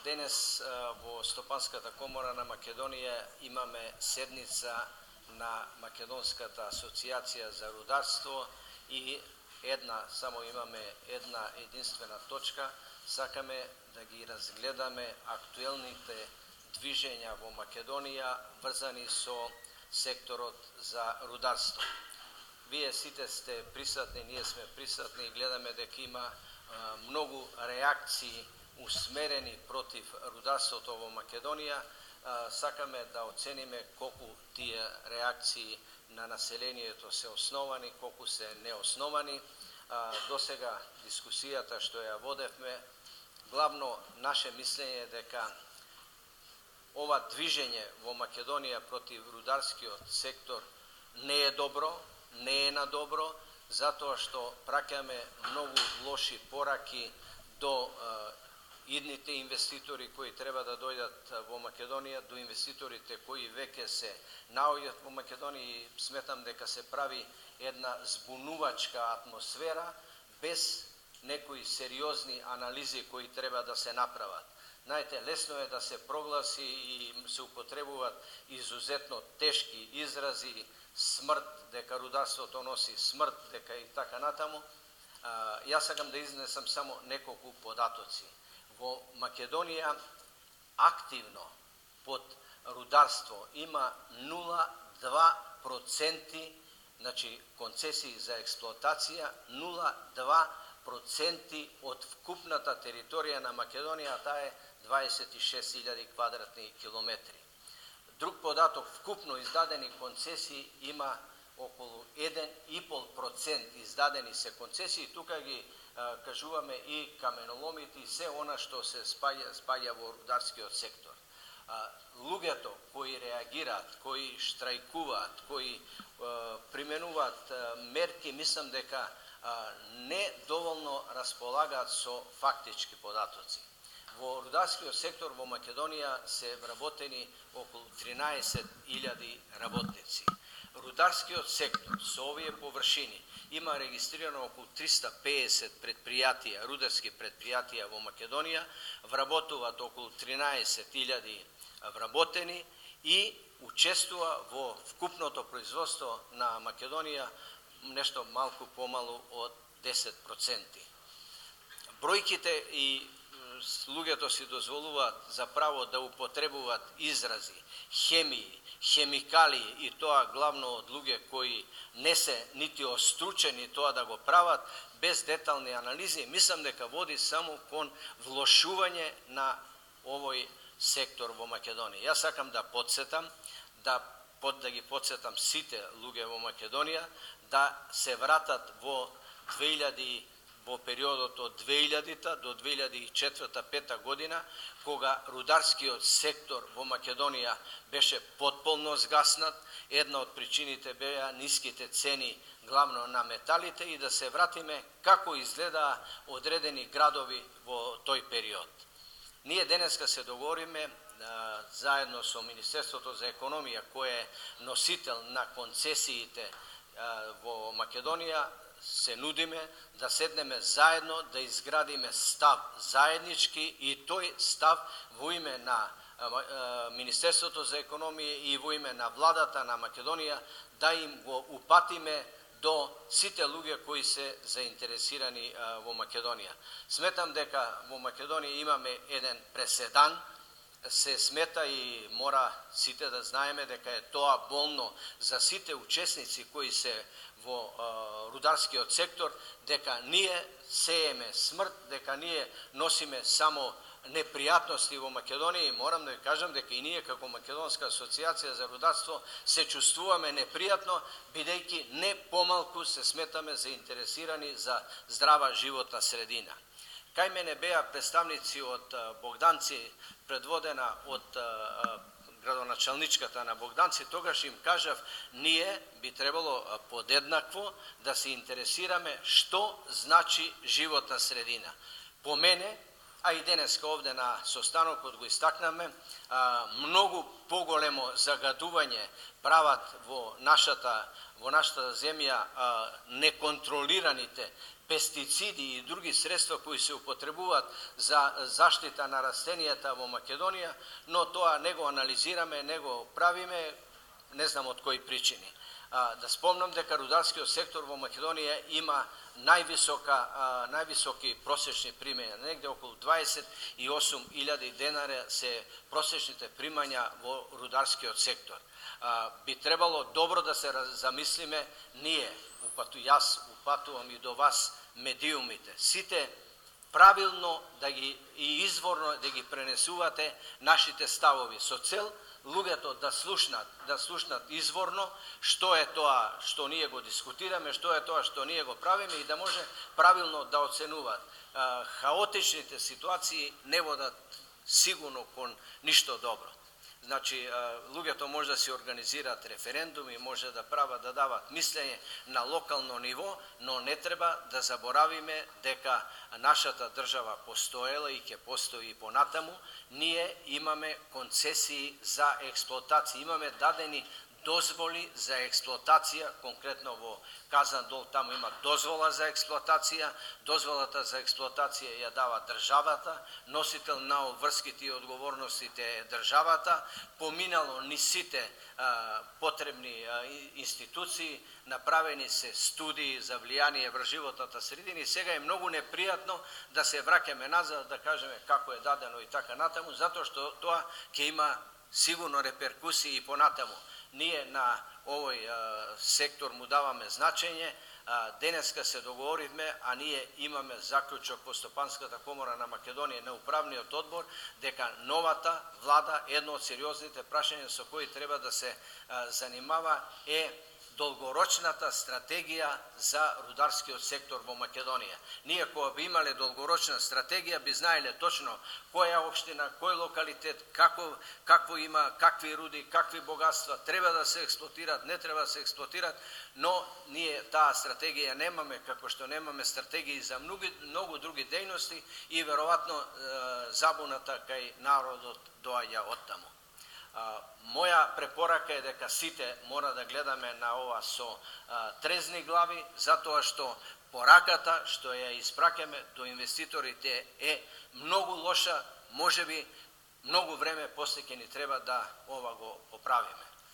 Денес во Стопанската комора на Македонија имаме седница на Македонската асоциација за рударство и само имаме една единствена точка. Сакаме да ги разгледаме актуелните движења во Македонија врзани со секторот за рударство. Вие сите сте присутни, ние сме присутни и гледаме дека има многу реакции усмерени против рударството во Македонија. Сакаме да оцениме колку тие реакции на населението се основани, колку се неосновани. Досега дискусијата што ја водевме, главно наше мислење е дека ова движење во Македонија против рударскиот сектор не е добро, не е на добро, затоа што праќаме многу лоши пораки до идните инвеститори кои треба да дојдат во Македонија, до инвеститорите кои веќе се наоѓаат во Македонија и сметам дека се прави една збунувачка атмосфера без некои сериозни анализи кои треба да се направат. Знаете, лесно е да се прогласи и се употребуваат изузетно тешки изрази, смрт, дека рударството носи смрт, дека и така натаму. Јас сакам да изнесам само неколку податоци. Во Македонија активно под рударство има 0,2%, значи концесии за експлоатација, 0,2% од вкупната територија на Македонија, таа е 26.000 квадратни километри. Друг податок, вкупно издадени концесии има околу 1,5% издадени се концесии. Тука ги кажуваме и каменоломите и се она што се спаѓа во рударскиот сектор. Луѓето кои реагираат, кои штрајкуваат, кои применуваат мерки, мислам дека не доволно располагаат со фактички податоци. Во рударскиот сектор во Македонија се вработени околу 13.000 работници. Рударскиот сектор со овие површини има регистрирано околу 350 предпријатија, рударски предпријатија во Македонија, вработуваат околу 13.000 вработени и учествува во вкупното производство на Македонија нешто малку помалу од 10%. Бројките и луѓето си дозволуваат за право да употребуваат изрази, хемии, хемикалии и тоа главно од луѓе кои не се нити остручени тоа да го прават без детални анализи, мислам дека води само кон влошување на овој сектор во Македонија. Јас сакам да подсетам, да ги подсетам сите луѓе во Македонија да се вратат во периодот од 2000 до 2004-2005 година, кога рударскиот сектор во Македонија беше потполно згаснат. Една од причините беа ниските цени главно на металите и да се вратиме како изгледаа одредени градови во тој период. Ние денеска се договориме заедно со Министерството за економија, кој е носител на концесиите во Македонија, се нудиме да седнеме заедно, да изградиме став заеднички и тој став во име на Министерството за економија и во име на владата на Македонија да им го упатиме до сите луѓе кои се заинтересирани во Македонија. Сметам дека во Македонија имаме еден преседан, се смета и мора сите да знаеме дека е тоа болно за сите учесници кои се во рударскиот сектор, дека ние сееме смрт, дека ние носиме само непријатности во Македонија и морам да ви кажам дека и ние како Македонска асоциација за рударство се чувствуваме непријатно, бидејќи не помалку се сметаме заинтересирани за здрава животна средина. Кај мене беа представници од Богданци, предводена од градоначалничката на Богданци, тогаш им кажав, ние би требало подеднакво да се интересираме што значи животна средина. По мене, а и денеска овде на состанокот го истакнаме, многу поголемо загадување прават во нашата земја неконтролираните пестициди и други средства кои се употребуваат за заштита на растенијата во Македонија, но тоа не го анализираме, не го правиме, не знам од кои причини. Да спомнам дека рударскиот сектор во Македонија има највисоки просечни примања, негде околу 28.000 денари се просечните примања во рударскиот сектор. Би требало добро да се замислиме ние, јас упатувам и до вас медиумите, сите правилно и изворно да ги пренесувате нашите ставови со цел луѓето да слушнат изворно што е тоа што ние го дискутираме, што е тоа што ние го правиме и да може правилно да оценуваат. Хаотичните ситуации не водат сигурно кон ништо добро. Значи, луѓето може да се организираат референдуми, може да дават мислење на локално ниво, но не треба да заборавиме дека нашата држава постоела и ќе постои и понатаму. Ние имаме концесии за експлоатација, имаме дадени дозволи за експлоатација, конкретно во Казан Дол, таму има дозвола за експлоатација, дозволата за експлоатација ја дава државата, носител на обврските и одговорностите е државата, поминало ни сите потребни институции, направени се студии за влијание врз животната средина и сега е многу непријатно да се враќаме назад, да кажеме како е дадено и така натаму, затоа што тоа ќе има сигурно реперкусии и понатаму. Ние на овој сектор му даваме значење, денеска се договоривме, а ние имаме заклучок во Стопанската комора на Македонија на управниот одбор, дека новата влада, едно од сериозните прашања со кои треба да се занимава е долгорочната стратегија за рударскиот сектор во Македонија. Ние кога би имале долгорочна стратегија, би знаеле точно која општина, кој локалитет, какво има, какви руди, какви богатства треба да се експлоатираат, не треба да се експлоатираат, но ние таа стратегија немаме, како што немаме стратегии за многу други дејности и веројатно забуната кај народот доаѓа оттаму. Моја препорака е дека сите мора да гледаме на ова со трезни глави, затоа што пораката што ја испраќаме до инвеститорите е многу лоша, можеби многу време после ќе ни треба да ова го поправиме.